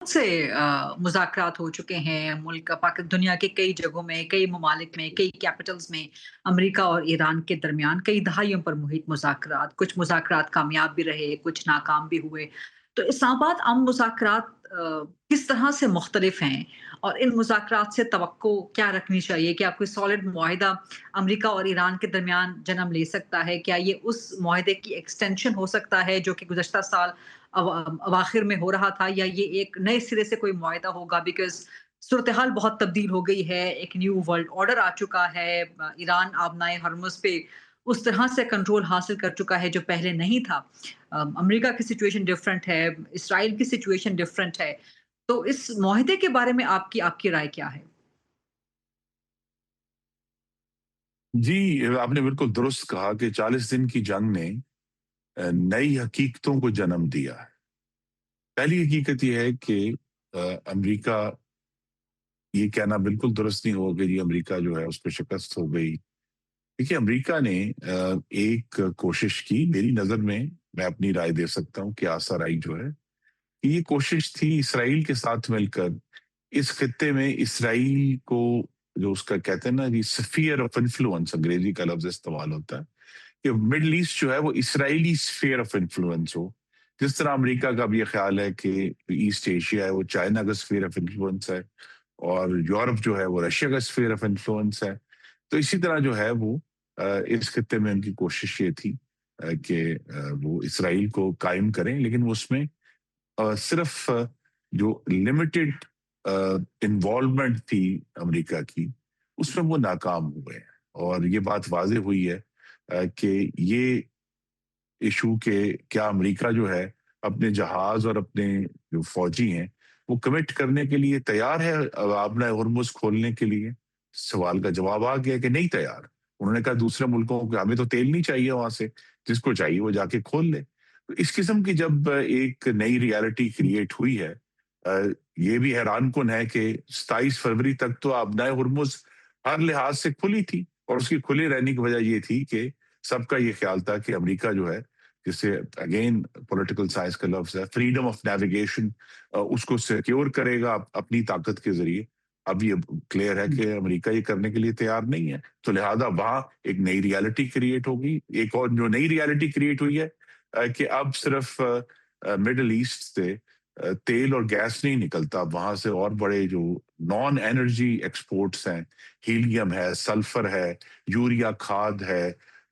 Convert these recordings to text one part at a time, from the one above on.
से मुज़ाकरात हो चुके हैं मुल्क पाक दुनिया के कई जगहों में, कई ममालिक में, कई कैपिटल्स में अमेरिका और ईरान के दरमियान कई दहाइयों पर मुहित मुज़ाकरात। कुछ मुज़ाकरात कामयाब भी रहे, कुछ नाकाम भी हुए। तो इस्लामाबाद मुज़ाकरात किस तरह से मुख्तलिफ हैं? और इन मुज़ाकरात से तवक्को क्या रखनी चाहिए? क्या कोई सॉलिड मुआहिदा अमेरिका और ईरान के दरमियान जन्म ले सकता है? क्या ये उस मुआहिदे की एक्सटेंशन हो सकता है जो कि गुज़श्ता साल अवाखिर में हो रहा था, या ये एक नए सिरे से कोई मुआहिदा होगा? बिकॉज़ सूरत-ए-हाल बहुत तब्दील हो गई है, एक न्यू वर्ल्ड ऑर्डर आ चुका है। ईरान आबनाए हॉर्मुज़ पे उस तरह से कंट्रोल हासिल कर चुका है जो पहले नहीं था। अमेरिका की सिचुएशन डिफरेंट है, इसराइल की सिचुएशन डिफरेंट है। तो इस मुआहिदे के बारे में आपकी आपकी राय क्या है? जी, आपने बिल्कुल दुरुस्त कहा कि 40 दिन की जंग ने नई हकीकतों को जन्म दिया है। पहली हकीकत ये है कि अमेरिका, ये कहना बिल्कुल दुरुस्त नहीं होगा कि जी अमेरिका जो है उसपे शिकस्त हो गई। देखिए, अमेरिका ने एक कोशिश की, मेरी नज़र में, मैं अपनी राय दे सकता हूँ कि आसार आई जो है, कि ये कोशिश थी इसराइल के साथ मिलकर इस खित्ते में इसराइल को, जो उसका कहते हैं ना कि स्फीयर ऑफ इन्फ्लुएंस, अंग्रेजी का लफ्ज़ इस्तेमाल होता है, कि मिडल ईस्ट जो है वो इसराइली स्फीयर ऑफ इन्फ्लुएंस हो। जिस तरह अमेरिका का भी ये ख्याल है कि ईस्ट एशिया है वो चाइना का स्फीयर ऑफ इन्फ्लुएंस है, और यूरोप जो है वो रशिया का स्फीयर ऑफ इन्फ्लुएंस है। तो इसी तरह जो है वो इस खित्ते में उनकी कोशिश ये थी कि वो इसराइल को कायम करें, लेकिन वो उसमें सिर्फ जो लिमिटेड इन्वॉल्वमेंट थी अमेरिका की, उसमें वो नाकाम हुए हैं। और ये बात वाज़ेह हुई है कि ये इशू के क्या अमेरिका जो है अपने जहाज़ और अपने जो फौजी हैं, वो कमिट करने के लिए तैयार है आबना हुर्मुज़ खोलने के लिए? सवाल का जवाब आ गया कि नहीं तैयार। उन्होंने कहा दूसरे मुल्कों को हमें तो तेल नहीं चाहिए वहाँ से, जिसको चाहिए वो जाके खोल ले। तो इस किस्म की जब एक नई रियलिटी क्रिएट हुई है, ये भी हैरान-कुन है कि 27 फरवरी तक तो आबनाए हुर्मुज़ हर लिहाज से खुली थी, और उसकी खुले रहने की वजह ये थी कि सबका ये ख्याल था कि अमेरिका जो है, जिसे अगेन पॉलिटिकल साइंस का लफ्ज़ है, फ्रीडम ऑफ नेविगेशन, उसको सिक्योर करेगा अपनी ताकत के ज़रिए। अब ये क्लियर है हुँ। कि अमेरिका ये करने के लिए तैयार नहीं है, तो लिहाज़ा वहाँ एक नई रियलिटी क्रिएट होगी। एक और जो नई रियलिटी क्रिएट हुई है कि अब सिर्फ मिडल ईस्ट से तेल और गैस नहीं निकलता, वहाँ से और बड़े जो नॉन एनर्जी एक्सपोर्ट्स हैं, हीलियम है, सल्फर है, यूरिया खाद है,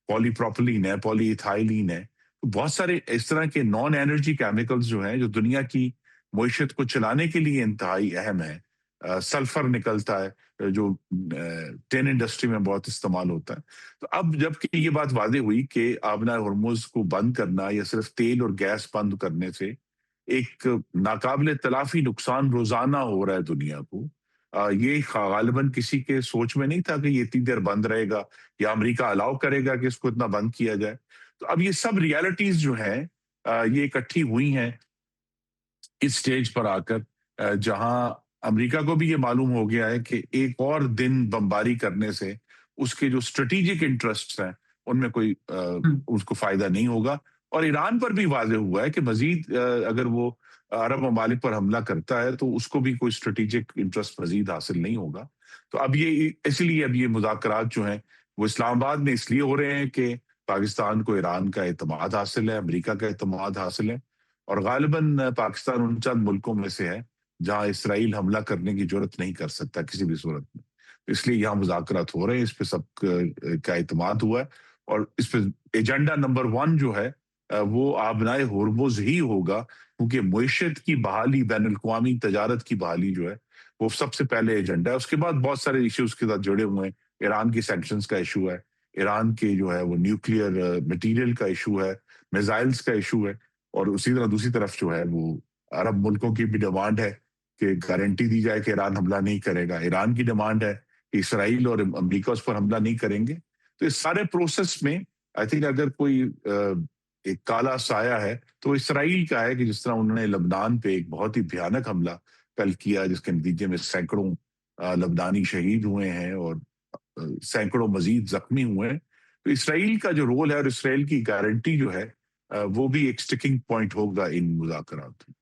पॉलीप्रोपिलीन है, पॉलीइथाइलीन है। तो बहुत सारे इस तरह के नॉन एनर्जी केमिकल्स जो हैं, जो दुनिया की मईशत को चलाने के लिए इंतहाई अहम है। सल्फर निकलता है, जो टेन इंडस्ट्री में बहुत इस्तेमाल होता है। तो अब जबकि ये बात वाज़ेह हुई कि आबना हुर्मुज़ को बंद करना या सिर्फ तेल और गैस बंद करने से एक नाकाबिले तलाफ़ी नुकसान रोज़ाना हो रहा है दुनिया को। ये गालिबन किसी के सोच में नहीं था कि ये इतनी देर बंद रहेगा, या अमेरिका अलाउ करेगा कि इसको इतना बंद किया जाए। तो अब ये सब रियलिटीज़ जो हैं ये इकट्ठी हुई हैं इस स्टेज पर आकर, जहां अमेरिका को भी ये मालूम हो गया है कि एक और दिन बमबारी करने से उसके जो स्ट्रेटेजिक इंटरेस्ट्स हैं उनमें कोई हुँ। उसको फायदा नहीं होगा। और ईरान पर भी वाज़ेह हुआ है कि मजीद अगर वो अरब ममालिक पर हमला करता है तो उसको भी कोई स्ट्रेटेजिक इंटरेस्ट मजीद हासिल नहीं होगा। तो अब ये इसलिए अब ये मुज़ाकरात जो हैं वो इस्लामाबाद में इसलिए हो रहे हैं कि पाकिस्तान को ईरान का एतमाद हासिल है, अमेरिका का एतमाद हासिल है, और गालिबन पाकिस्तान उन चंद मुल्कों में से है जहां इसराइल हमला करने की जरूरत नहीं कर सकता किसी भी सूरत में। तो इसलिए यहाँ मुज़ाकरात हो रहे हैं, इस पे सब का इत्मीनान हुआ है। और इस पे एजेंडा नंबर 1 जो है वो आबनाए होर्मुज़ ही होगा, क्योंकि मईशत की बहाली, बैन अल-अक़वामी तजारत की बहाली जो है वो सबसे पहले एजेंडा है। उसके बाद बहुत सारे इश्यूज के साथ जुड़े हुए हैं। ईरान की सैंक्शंस का इशू है, ईरान के जो है वो न्यूक्लियर मटीरियल का इशू है, मिसाइल्स का इशू है, और उसी तरह दूसरी तरफ जो है वो अरब मुल्कों की भी डिमांड है कि गारंटी दी जाए कि ईरान हमला नहीं करेगा। ईरान की डिमांड है कि इसराइल और अमेरिका उस पर हमला नहीं करेंगे। तो इस सारे प्रोसेस में आई थिंक अगर कोई एक काला साया है तो इसराइल का है, कि जिस तरह उन्होंने लबनान पे एक बहुत ही भयानक हमला कल किया, जिसके नतीजे में सैकड़ों लबनानी शहीद हुए हैं और सैकड़ों मजीद जख्मी हुए हैं। तो इसराइल का जो रोल है और इसराइल की गारंटी जो है वो भी एक स्टिकिंग पॉइंट होगा इन मुज़ाकरात में।